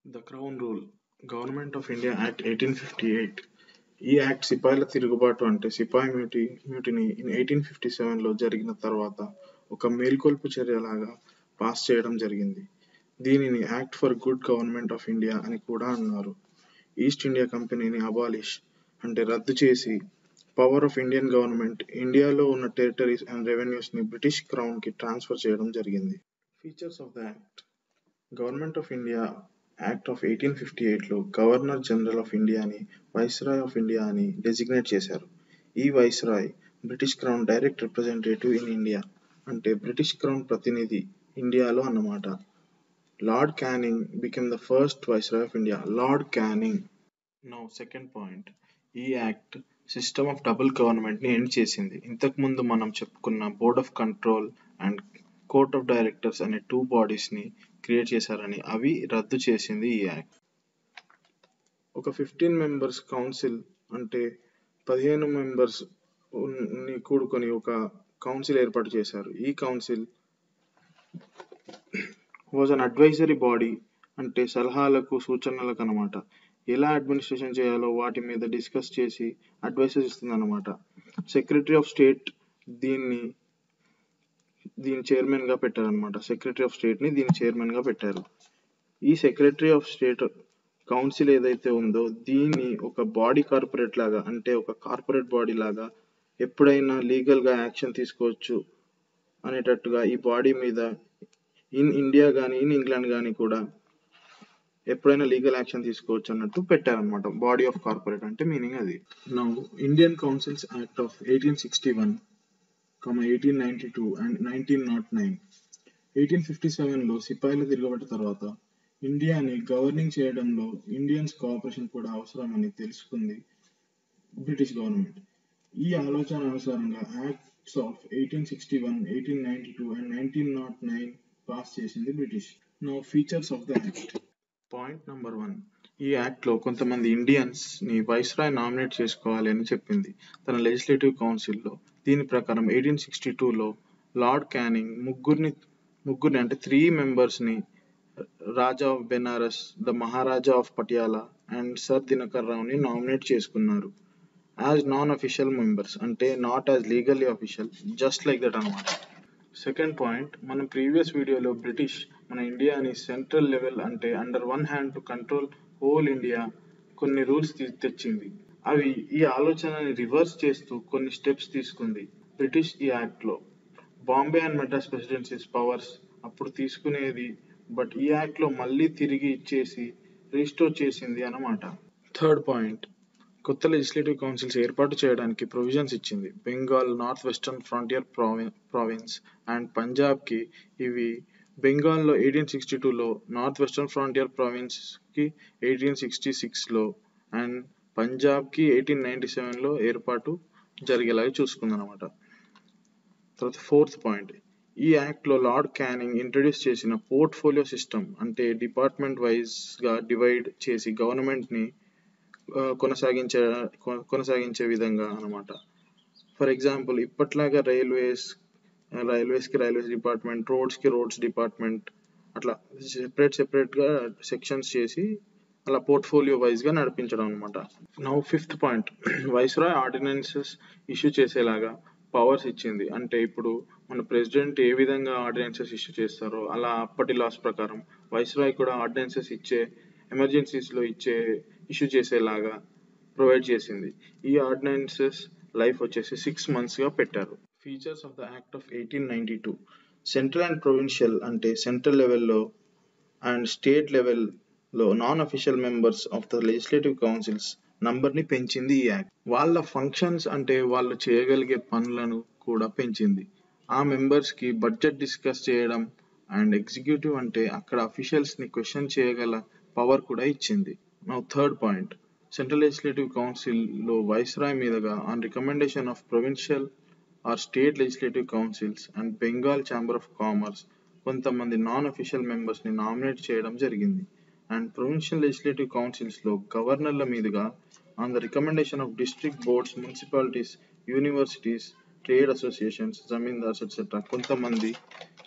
The Crown Rule, Government of India Act 1858. ఈ act సిపాయిల తిరుగుబాటు అంటే సిపాయి మ్యూటినీ ఇన్ 1857లో జరిగిన తర్వాత ఒక మేల్కొల్పు చర్యలాగా పాస్ చేయడం జరిగింది. దీనిని act for good government of India అని కూడా అన్నారు. ఈస్ట్ ఇండియా కంపెనీని అబాలిష్ అంటే రద్దు చేసి పవర్ ఆఫ్ ఇండియన్ గవర్నమెంట్ ఇండియాలో ఉన్న టెరిటరీస్ అండ్ రెవెన్యూస్ ని బ్రిటిష్ క్రౌన్ కి ట్రాన్స్ఫర్ చేయడం జరిగింది. Features of the act. Government of India act of 1858లో గవర్నర్ జనరల్ ఆఫ్ ఇండియాని వైస్రాయ్ ఆఫ్ ఇండియా అని డెసిగ్నేట్ చేశారు. ఈ viceroy British crown direct representative in India అంటే బ్రిటిష్ క్రౌన్ ప్రతినిధి ఇండియాలో అన్నమాట. Lord Canning became the first viceroy of India. Lord Canning. Now second point, ఈ act system of double government ని end చేసింది. ఇంతకు ముందు మనం చెప్పుకున్న board of control and court of directors అనే టూ బాడీస్ ని క్రియేట్ చేశారని అవి రద్దు చేసింది ఈ యాక్ట్. ఒక 15 మెంబర్స్ కౌన్సిల్ అంటే 15 మెంబర్స్ ని కూడుకొని ఒక కౌన్సిల్ ఏర్పాటు చేశారు. ఈ council was an advisory body అంటే సలహాలకు సూచనలకు అనమాట. ఎలా అడ్మినిస్ట్రేషన్ చేయాలో వాటి మీద డిస్కస్ చేసి అడ్వైసెస్ ఇస్తుంది అనమాట. సెక్రటరీ ఆఫ్ స్టేట్ దీని చైర్మన్ గా పెట్టారనమాట. సెక్రటరీ ఆఫ్ స్టేట్ ని దీని చైర్మన్ గా పెట్టారు. ఈ సెక్రటరీ ఆఫ్ స్టేట్ కౌన్సిల్ ఏదైతే ఉందో దీన్ని ఒక బాడీ కార్పొరేట్ లాగా అంటే ఒక కార్పొరేట్ బాడీ లాగా ఎప్పుడైనా లీగల్ గా యాక్షన్ తీసుకోవచ్చు అనేటట్టుగా ఈ బాడీ మీద ఇన్ ఇండియా కానీ ఇన్ ఇంగ్లాండ్ కానీ కూడా ఎప్పుడైనా లీగల్ యాక్షన్ తీసుకోవచ్చు అన్నట్టు పెట్టారనమాట. బాడీ ఆఫ్ కార్పొరేట్ అంటే మీనింగ్ అది. Now Indian councils act of 1861, 1892 and 1909. 1857లో సిపాయిల తిరుగుబాటు తర్వాత ఇండియాని గవర్నింగ్ చేయడంలో ఇండియన్స్ కోఆపరేషన్ కూడా అవసరమని తెలుసుకుంది బ్రిటిష్ గవర్నమెంట్. ఈ ఆలోచన అనుసారంగా యాక్ట్స్ ఆఫ్ 1861, 1892 అండ్ 1909 పాస్ చేసింది British. Now features of the act. Point number 1, ఈ యాక్ట్ లో కొంతమంది ఇండియన్స్ ని వైస్రాయ్ నామినేట్ చేసుకోవాలి అని చెప్పింది తన లెజిస్లేటివ్ కౌన్సిల్లో. దీని ప్రకారం 1862లో లార్డ్ క్యానింగ్ ముగ్గురిని అంటే 3 మెంబర్స్ ని Raja of Benaras, the Maharaja of Patiala and sir Dinkar రావుని నామినేట్ చేసుకున్నారు యాజ్ నాన్ అఫీషియల్ మెంబర్స్ అంటే not as legally official, just like that అనమాట. సెకండ్ పాయింట్, మనం ప్రీవియస్ వీడియోలో బ్రిటిష్ మన ఇండియాని సెంట్రల్ లెవెల్ అంటే under one hand to control whole India కొన్ని రూల్స్ తెచ్చింది. అవి ఈ ఆలోచనని రివర్స్ చేస్తూ కొన్ని స్టెప్స్ తీసుకుంది బ్రిటిష్ ఈ యాక్ట్ లో. Bombay and Madras presidencies powers అప్పుడు తీసుకునేది, బట్ ఈ యాక్ట్ లో మళ్ళీ తిరిగి ఇచ్చేసి రీస్టోర్ చేసింది అన్నమాట. థర్డ్ పాయింట్, కొత్త లెజిస్లేటివ్ కౌన్సిల్స్ ఏర్పాటు చేయడానికి ప్రొవిజన్స్ ఇచ్చింది. Bengal north western frontier province and Punjab కి ఇవి బెంగాల్లో 1862లో, నార్త్ వెస్టర్న్ ఫ్రాంటియర్ ప్రావిన్స్ కి 1866లో అండ్ పంజాబ్ కి 1897లో ఏర్పాటు జరిగేలాగా చూసుకుందనమాట. తర్వాత ఫోర్త్ పాయింట్, ఈ యాక్ట్ లో లార్డ్ క్యానింగ్ ఇంట్రడ్యూస్ చేసిన పోర్ట్ఫోలియో సిస్టమ్ అంటే డిపార్ట్మెంట్ వైజ్ గా డివైడ్ చేసి గవర్నమెంట్ ని కొనసాగించే విధంగా అనమాట. ఫర్ ఎగ్జాంపుల్ ఇప్పట్లాగా రైల్వేస్ కి రైల్వేస్ డిపార్ట్మెంట్, రోడ్స్ కి రోడ్స్ డిపార్ట్మెంట్, అట్లా సెపరేట్ గా సెక్షన్స్ చేసి అలా పోర్ట్ఫోలియో వైజ్ గా నడిపించడం అనమాట. Now fifth point, viceroy ordinances issue చేసేలాగా పవర్స్ ఇచ్చింది. అంటే ఇప్పుడు మన ప్రెసిడెంట్ ఏ విధంగా ఆర్డినెన్సెస్ ఇష్యూ చేస్తారో అలా అప్పటి లాస్ ప్రకారం వైస్రాయ్ కూడా ఆర్డినెన్సెస్ ఎమర్జెన్సీస్ లో ఇష్యూ చేసేలాగా ప్రొవైడ్ చేసింది. ఈ ఆర్డినెన్సెస్ లైఫ్ వచ్చేసి 6 months గా పెట్టారు. Features of the act of 1892. Central and provincial అంటే సెంట్రల్ లెవెల్లో అండ్ స్టేట్ లెవెల్లో non official members of the legislative councils number ని పెంచింది ఈ యాక్ట్. వాళ్ళ ఫంక్షన్స్ అంటే వాళ్ళు చేయగలిగే పనులను కూడా పెంచింది. ఆ మెంబర్స్ కి బడ్జెట్ డిస్కస్ చేయడం అండ్ ఎగ్జిక్యూటివ్ అంటే అక్కడ అఫీషియల్స్ ని క్వశ్చన్ చేయగల పవర్ కూడా ఇచ్చింది. Now third point, central legislative council లో వైస్రాయ్ మీదుగా on recommendation of provincial or state legislative councils and Bengal chamber of commerce కొంతమంది నాన్ అఫీషియల్ మెంబర్స్ ని నామినేట్ చేయడం జరిగింది. అండ్ ప్రొవిన్షియల్ లెజిస్లేటివ్ కౌన్సిల్స్ లో గవర్నర్ల మీదుగా on the recommendation of district boards, municipalities, universities, trade associations, zamindars etcetera కొంతమంది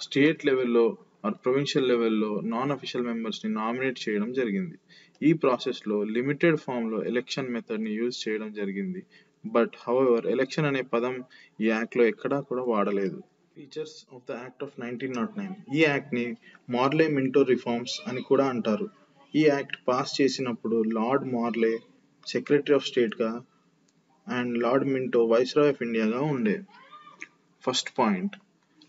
state లెవెల్లో are provincial లెవెల్లో నాన్ అఫీషియల్ మెంబర్స్ని నామినేట్ చేయడం జరిగింది. ఈ ప్రాసెస్లో లిమిటెడ్ ఫామ్లో ఎలక్షన్ మెథడ్ని యూజ్ చేయడం జరిగింది. బట్ హౌఎవర్ ఎలక్షన్ అనే పదం ఈ యాక్ట్లో ఎక్కడా కూడా వాడలేదు. Features of the act of 1909. ఈ యాక్ట్ని మార్లే మింటో రిఫార్మ్స్ అని కూడా అంటారు. ఈ యాక్ట్ పాస్ చేసినప్పుడు లార్డ్ మార్లే సెక్రటరీ ఆఫ్ స్టేట్గా and lord Minto viceroy of ఇండియాగా ఉండే. First point,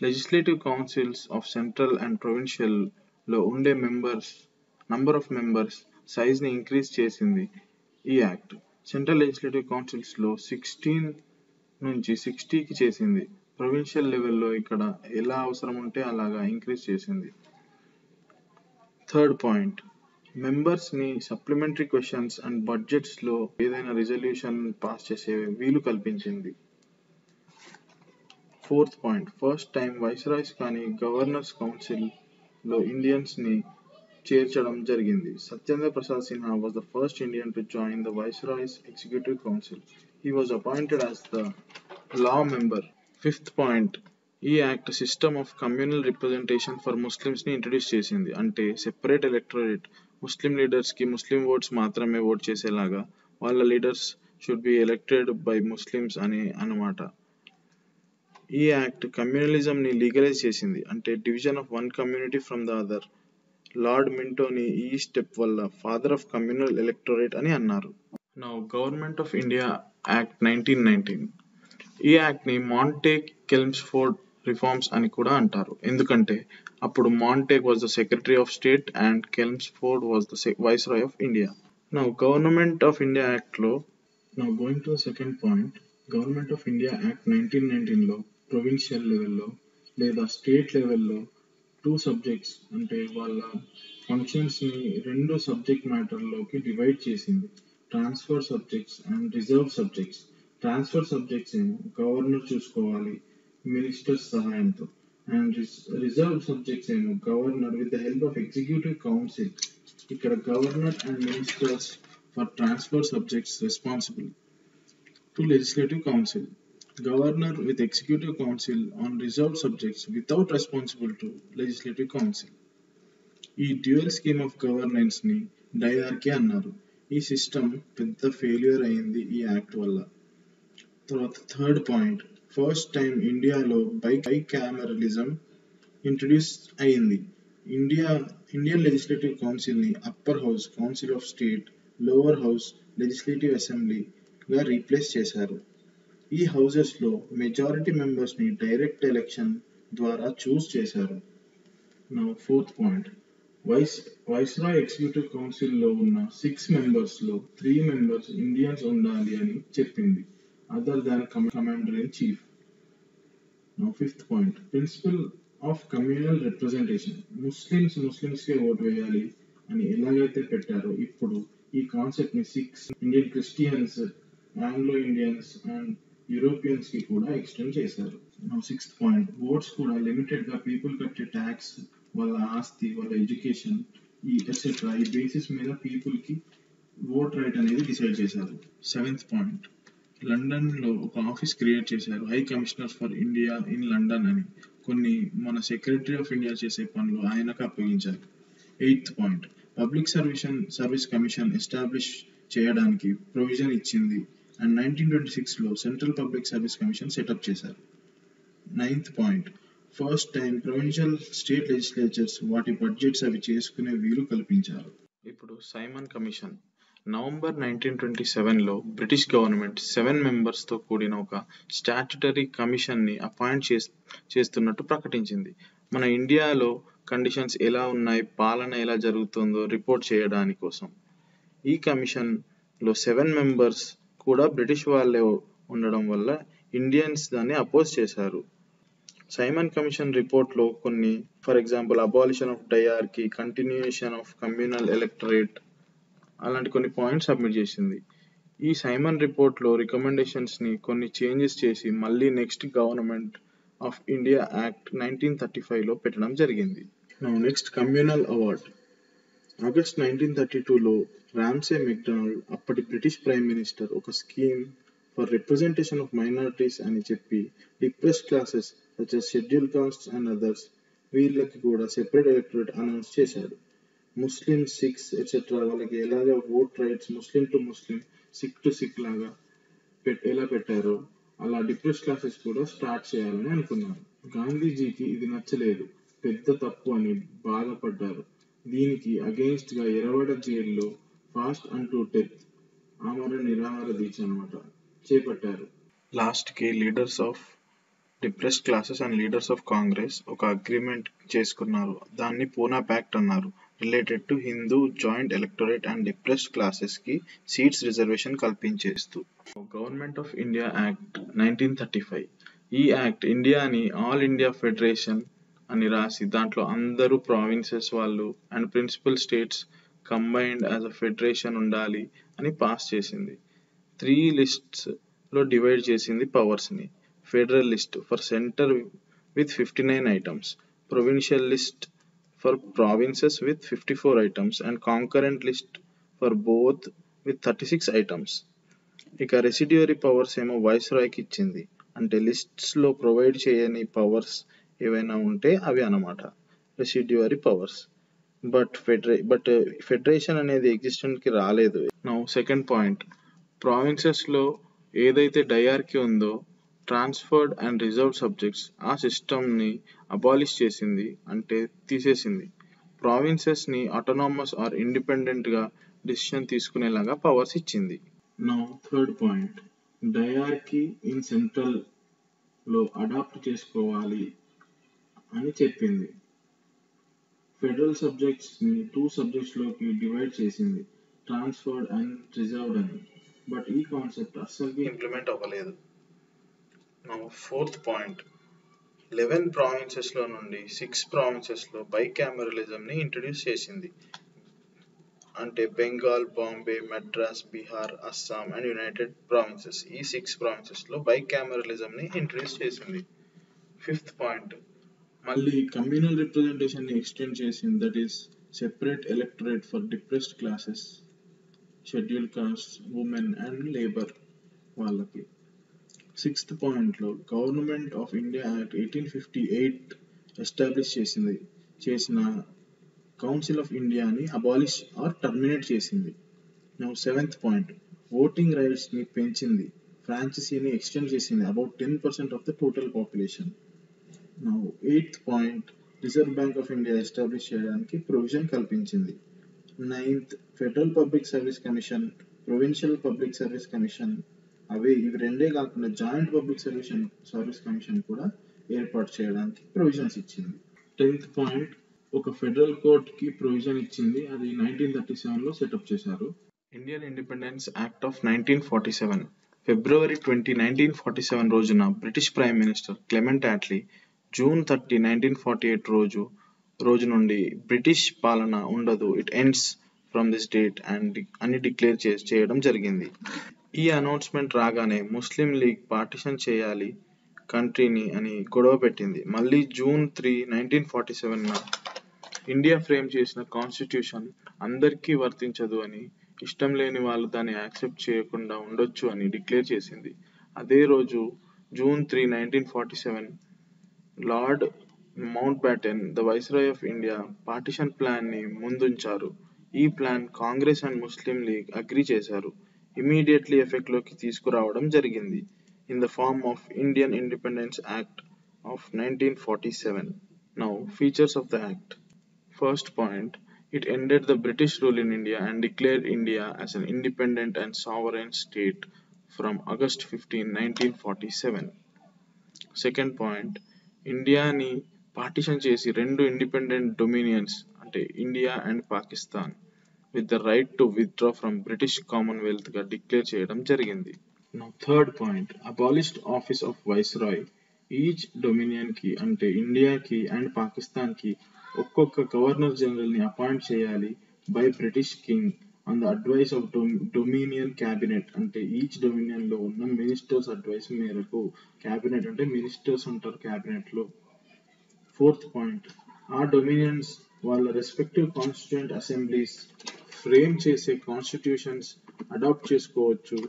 legislative councils of central and ప్రొవిన్షియల్లో ఉండే నంబర్ ఆఫ్ మెంబర్స్ సైజ్ని ఇంక్రీజ్ చేసింది ఈ యాక్ట్. సెంట్రల్ లెజిస్లేటివ్ కౌన్సిల్స్లో 16 నుంచి 60కి చేసింది. ప్రొవిన్షియల్ లెవెల్లో ఇక్కడ ఎలా అవసరం ఉంటే అలాగా ఇంక్రీజ్ చేసింది. థర్డ్ పాయింట్, మెంబర్స్ని సప్లిమెంటరీ క్వశ్చన్స్ అండ్ బడ్జెట్స్లో ఏదైనా రిజల్యూషన్ పాస్ చేసే వీలు కల్పించింది. Fourth point, first time viceroy's కానీ గవర్నర్స్ కౌన్సిల్లో ఇండియన్స్ని చేర్చడం జరిగింది. Satyendra Prasad Sinha was the first Indian to join the Viceroy's Executive Council. He was appointed as the law member. Fifth point, ఈ act system of communal representation for ముస్లిమ్స్ని introduce చేసింది. అంటే separate electorate, Muslim లీడర్స్కి Muslim votes మాత్రమే vote చేసేలాగా వాళ్ళ leaders should be elected by Muslims అని అన్నమాట. ఈ యాక్ట్ కమ్యూనలిజంని లీగలైజ్ చేసింది. అంటే division of one community from the other. Lord మింటోని ఈ స్టెప్ వల్ల ఫాదర్ ఆఫ్ కమ్యూనల్ ఎలక్టరేట్ అని అన్నారు. Now government of India act 1919. ఈ యాక్ట్ని మాంటేగ్ కెల్మ్స్ఫోర్డ్ రిఫార్మ్స్ అని కూడా అంటారు. ఎందుకంటే అప్పుడు Montagu was the secretary of state and Chelmsford was the viceroy of India. Now government of India యాక్ట్లో going to the second point, government of India act 1919లో provincial లెవెల్లో లేదా స్టేట్ లెవెల్లో 2 సబ్జెక్ట్స్ అంటే వాళ్ళ ఫంక్షన్స్ని 2 సబ్జెక్ట్ మ్యాటర్లోకి డివైడ్ చేసింది. Transfer subjects and reserve subjects. Transfer subjects ఏమో గవర్నర్ చూసుకోవాలి మినిస్టర్స్ సహాయంతో, అండ్ రిజర్వ్ సబ్జెక్ట్స్ ఏమో governor with the help of executive council. ఇక్కడ governor and ministers for transfer subjects responsible to legislative council. Governor with executive council on reserved subjects without responsible to legislative council. ఈ dual scheme of గవర్నెన్స్ని డైఆర్కే అన్నారు. ఈ system పెద్ద failure అయింది ఈ act వల్ల. తర్వాత third point, first time ఇండియాలో bicameralism introduce అయింది. ఇండియన్ లెజిస్లేటివ్ కౌన్సిల్ని upper house council of state, lower house legislative అసెంబ్లీగా రీప్లేస్ చేశారు. ఈ హౌజెస్లో మెజారిటీ మెంబర్స్ని డైరెక్ట్ ఎలక్షన్ ద్వారా చూస్ చేశారు. నా ఫోర్త్ పాయింట్, వైస్రాయ్ ఎగ్జిక్యూటివ్ కౌన్సిల్లో ఉన్న 6 మెంబర్స్లో 3 మెంబర్స్ ఇండియన్స్ ఉండాలి అని చెప్పింది, other than commander in chief. నా fifth point, principle of communal representation. ముస్లిమ్స్కే ఓటు వేయాలి అని ఎలాగైతే పెట్టారో ఇప్పుడు ఈ కాన్సెప్ట్ని 6 Indian Christians, Anglo Indians and Europeans కి కూడా ఎక్స్టెండ్ చేశారు. సిక్స్త్ పాయింట్, ఓట్స్ కూడా లిమిటెడ్ గా పీపుల్ కట్టే ట్యాక్స్, వాళ్ళ ఆస్తి, వాళ్ళ ఎడ్యుకేషన్ ఈ ఎట్సెట్రా ఈ బేసిస్ మీద పీపుల్ కి ఓట్ రైట్ అనేది డిసైడ్ చేశారు. సెవెంత్ పాయింట్, లండన్ లో ఒక ఆఫీస్ క్రియేట్ చేశారు, high commissioner for India in London అని. కొన్ని మన సెక్రటరీ ఆఫ్ ఇండియా చేసే పనులు ఆయనకు అప్పగించారు. Eighth point, public service commission establish చేయడానికి ప్రొవిజన్ ఇచ్చింది అండ్ 1926లో central public service commission setup చేశారు. Ninth point, first time provincial state legislatures వాటి బడ్జెట్స్ అవి చేసుకునే వీలు కల్పించారు. ఇప్పుడు సైమన్ కమిషన్. నవంబర్ 1927లో బ్రిటిష్ గవర్నమెంట్ 7 మెంబర్స్తో కూడిన ఒక స్టాట్యుటరీ కమిషన్ని అపాయింట్ చేస్తున్నట్టు ప్రకటించింది. మన ఇండియాలో కండిషన్స్ ఎలా ఉన్నాయి, పాలన ఎలా జరుగుతుందో రిపోర్ట్ చేయడానికి కోసం. ఈ కమిషన్లో 7 మెంబర్స్ కూడా బ్రిటిష్ వాళ్ళే ఉండడం వల్ల ఇండియన్స్ దాన్ని అపోజ్ చేశారు. సైమన్ కమిషన్ రిపోర్ట్లో కొన్ని, for example abolition of dyarchy, continuation of communal electorate అలాంటి కొన్ని పాయింట్స్ సబ్మిట్ చేసింది. ఈ సైమన్ రిపోర్ట్లో రికమెండేషన్స్ని కొన్ని చేంజెస్ చేసి మళ్ళీ next government of India act 1935లో పెట్టడం జరిగింది. Next communal award. ఆగస్ట్ 1932లో రామ్సే మెక్డొనాల్డ్ అప్పటి బ్రిటిష్ ప్రైమ్ మినిస్టర్ ఒక scheme for representation of minorities అని చెప్పి depressed classes such as scheduled castes and others వీళ్ళకి కూడా సెపరేట్ ఎలక్టరేట్ అనౌన్స్ చేశారు. ముస్లిం, సిక్స్ ఎట్సెట్రా వాళ్ళకి ఎలాగ vote rights Muslim to Muslim, Sikh to Sikh లాగా ఎలా పెట్టారో అలా డిప్రెస్ క్లాసెస్ కూడా స్టార్ట్ చేయాలని అనుకున్నారు. గాంధీజీకి ఇది నచ్చలేదు, పెద్ద తప్పు అని బాధపడ్డారు. దీనికి అగెయిన్స్ట్ గా ఎరవడ జైల్లో ఫాస్ట్ అండ్ టు డెత్ ఆమరణ నిరాహార దీక్ష అనమాట చేపట్టారు. లాస్ట్ కి leaders of depressed classes and leaders of Congress ఒక అగ్రిమెంట్ చేసుకున్నారు. దాన్ని పూనా ప్యాక్ట్ అన్నారు. Related to Hindu joint electorate and depressed classes కి సీట్స్ రిజర్వేషన్ కల్పించేస్తూ గవర్నమెంట్ ఆఫ్ ఇండియా యాక్ట్ 1935. ఈ యాక్ట్ ఇండియాని ఆల్ ఇండియా ఫెడరేషన్ అని రాసి దాంట్లో అందరూ ప్రావిన్సెస్ వాళ్ళు and principal states combined as a federation ఉండాలి అని పాస్ చేసింది. 3 లిస్ట్స్ లో డివైడ్ చేసింది పవర్స్ ని. Federal list for centre with 59 items, provincial list for provinces with 54 items, and concurrent list for both with 36 items. ఇక residuary powers ఏమో వైస్రాయ్కి ఇచ్చింది. అంటే లిస్ట్స్ లో ప్రొవైడ్ చేయని పవర్స్ ఏవైనా ఉంటే అవి అన్నమాట రెసిడ్యూరీ పవర్స్. బట్ ఫెడరేషన్ అనేది ఎగ్జిస్టెంట్ కి రాలేదు. నౌ సెకండ్ పాయింట్, ప్రావిన్సెస్ లో ఏదైతే డయార్కీ ఉందో ట్రాన్స్ఫర్డ్ అండ్ రిజర్వ్డ్ సబ్జెక్ట్స్ ఆ సిస్టమ్ని అబాలిష్ చేసింది, అంటే తీసేసింది. ప్రావిన్సెస్ ని ఆటోనామస్ ఆర్ ఇండిపెండెంట్ గా డిసిషన్ తీసుకునేలాగా పవర్స్ ఇచ్చింది. Now third point, dyarchy in central లో అడాప్ట్ చేసుకోవాలి అని చెప్పింది. ఫెడరల్ సబ్జెక్ట్స్ ని 2 సబ్జెక్ట్స్ లోకి డివైడ్ చేసింది, ట్రాన్స్ఫర్డ్ అండ్ రిజర్వ్డ్ అని. బట్ ఈ కాన్సెప్ట్ అస్సలు ఇంప్లిమెంట్ అవ్వలేదు. ఫోర్త్ పాయింట్, 11 ప్రావిన్సెస్ లో నుండి 6 ప్రావిన్సెస్ లో బైకామరలిజం ని ఇంట్రడ్యూస్ చేసింది. అంటే Bengal, Bombay, Madras, Bihar, Assam and United provinces, ఈ 6 ప్రావిన్సెస్ లో బైకామరలిజం ని ఇంట్రడ్యూస్ చేసింది. ఫిఫ్త్ పాయింట్, మళ్ళీ కమ్యూనల్ రిప్రజెంటేషన్ ని ఎక్స్టెండ్ చేసింది. That is separate electorate for depressed classes, scheduled cost, women and labour వాళ్ళకి. సిక్స్త్ పాయింట్లో government of India act 1858 establish చేసిన కౌన్సిల్ ఆఫ్ ఇండియాని అబాలిష్ ఆర్ టర్మినేట్ చేసింది. Now seventh point, voting rights ని పెంచింది, ఫ్రాంచైజీని extend చేసింది about 10% of the total population. Now eighth point, reserve bank of India establish చేయడానికి provision కల్పించింది. Ninth, federal public service commission, provincial public service commission, ఇవి రెండే కాకుండా joint public service commission కూడా ఏర్పాటు చేయడానికి ప్రొవిజన్స్ ఇచ్చింది. 10th పాయింట్, ఒక ఫెడరల్ కోర్ట్ కి ప్రొవిజన్ ఇచ్చింది, అది 1937 లో సెటప్ చేశారు. Indian independence act of 1947. ఫిబ్రవరి 20, 1947 రోజున British prime minister Clement Atlee June 30, 1948 రోజు నుండి బ్రిటిష్ పాలన ఉండదు, it ends from this date అని డిక్లేర్ చేయడం జరిగింది. ఈ అనౌన్స్మెంట్ రాగానే ముస్లిం లీగ్ పార్టిషన్ చేయాలి కంట్రీని అని గొడవ పెట్టింది. మళ్ళీ జూన్ 3, 1947న ఇండియా ఫ్రేమ్ చేసిన కాన్స్టిట్యూషన్ అందరికీ వర్తించదు అని, ఇష్టం లేని వాళ్ళు దాన్ని యాక్సెప్ట్ చేయకుండా ఉండొచ్చు అని డిక్లేర్ చేసింది. అదే రోజు June 3, 1947 lord Mountbatten, the viceroy of India, partition plan ని ముందుంచారు. ఈ plan Congress and Muslim League agree చేశారు. ఇమీడియట్లీ ఎఫెక్ట్ లోకి తీసుకురావడం జరిగింది in the form of Indian independence act of 1947. Now features of the act. First point, it ended the British rule in India and declared India as an independent and sovereign state from August 15, 1947. Second point, ఇండియాని partition చేసి 2 independent dominions అంటే India and Pakistan with the right to withdraw from British Commonwealth గా declare చేయడం జరిగింది. Third point, abolished office of viceroy. Each dominion కి అంటే ఇండియాకి and Pakistan కి ఒక్కొక్క గవర్నర్ జనరల్ ని అపాయింట్ చేయాలి by British king on the advice of dominion cabinet. అంటే ఈచ్ డొమినియన్ లో ఉన్న మినిస్టర్స్ అడ్వైస్ మేరకు, క్యాబినెట్ అంటే మినిస్టర్స్ ఉంటారు క్యాబినెట్ లో. ఫోర్త్ పాయింట్, ఆ డొమినియన్స్ వాళ్ళ రెస్పెక్టివ్ కాన్స్టిట్యూయెంట్ అసెంబ్లీస్ ఫ్రేమ్ చేసే కాన్స్టిట్యూషన్స్ అడాప్ట్ చేసుకోవచ్చు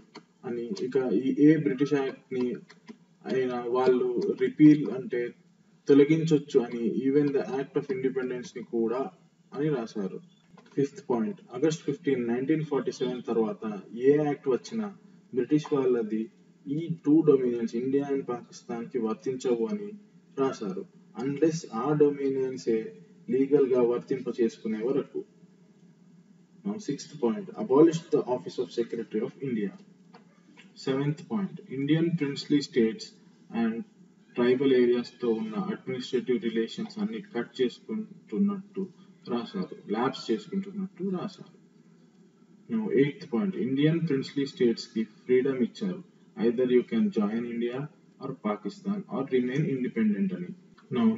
అని. ఇక ఏ బ్రిటిష్ యాక్ట్ ని అయినా వాళ్ళు రిపీల్ అంటే తొలగించొచ్చు అని even the act of independence ని కూడా అని రాశారు. ఫిఫ్త్ పాయింట్, ఆగస్ట్ 15, 1947 తర్వాత ఏ యాక్ట్ వచ్చినా బ్రిటిష్ వాళ్ళది ఈ two dominions India and Pakistan కి వర్తించవు అని రాశారు, అన్లెస్ ఆ డొమినియన్సే లీగల్ గా వర్తింప చేసుకునే వరకు. Sixth point, abolish the office of secretary of India. Seventh point, Indian princely states and tribal areas తో ఉన్న అడ్మినిస్ట్రేటివ్ రిలేషన్స్ అన్ని కట్ చేసుకుంటున్నట్టు రాశారు, ల్యాబ్స్ చేసుకుంటున్నట్టు రాశారు. Eighth point, Indian princely states కి ఫ్రీడమ్ ఇచ్చారు, either you can join India or Pakistan or remain independent అని.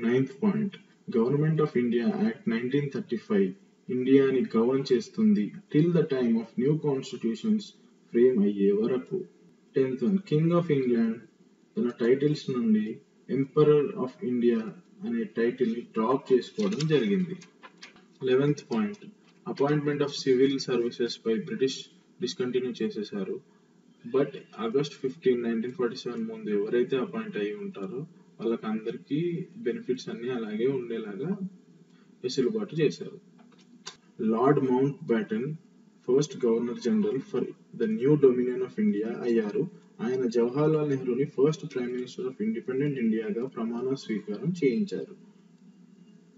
Ninth point, government of India act 1935 ఇండియాని గవర్న్ చేస్తుంది till the time of new constitutions frame అయ్యే వరకు. 10th one, king of England తన titles నుండి emperor of India అనే title ని drop చేసుకోవడం జరిగింది. 11th point, appointment of civil services పై బ్రిటిష్ డిస్కంటిన్యూ చేసేశారు, బట్ ఆగస్ట్ 15, 1947 ముందు ఎవరైతే అపాయింట్ అయ్యి ఉంటారో వాళ్ళకి అందరికీ బెనిఫిట్స్ అన్ని అలాగే ఉండేలాగా వెసులుబాటు చేశారు. Lord Mountbatten first governor general for the new dominion of India అయ్యారు. ఆయన జవహర్లాల్ నెహ్రూని first prime minister of independent ఇండియాగా ప్రమాణ స్వీకారం చేయించారు.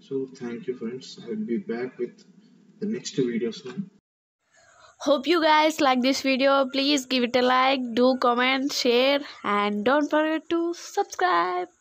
So thank you friends. I will be back with the next video soon. Hope you guys like this video. Please give it a like, do comment, share, and don't forget to subscribe.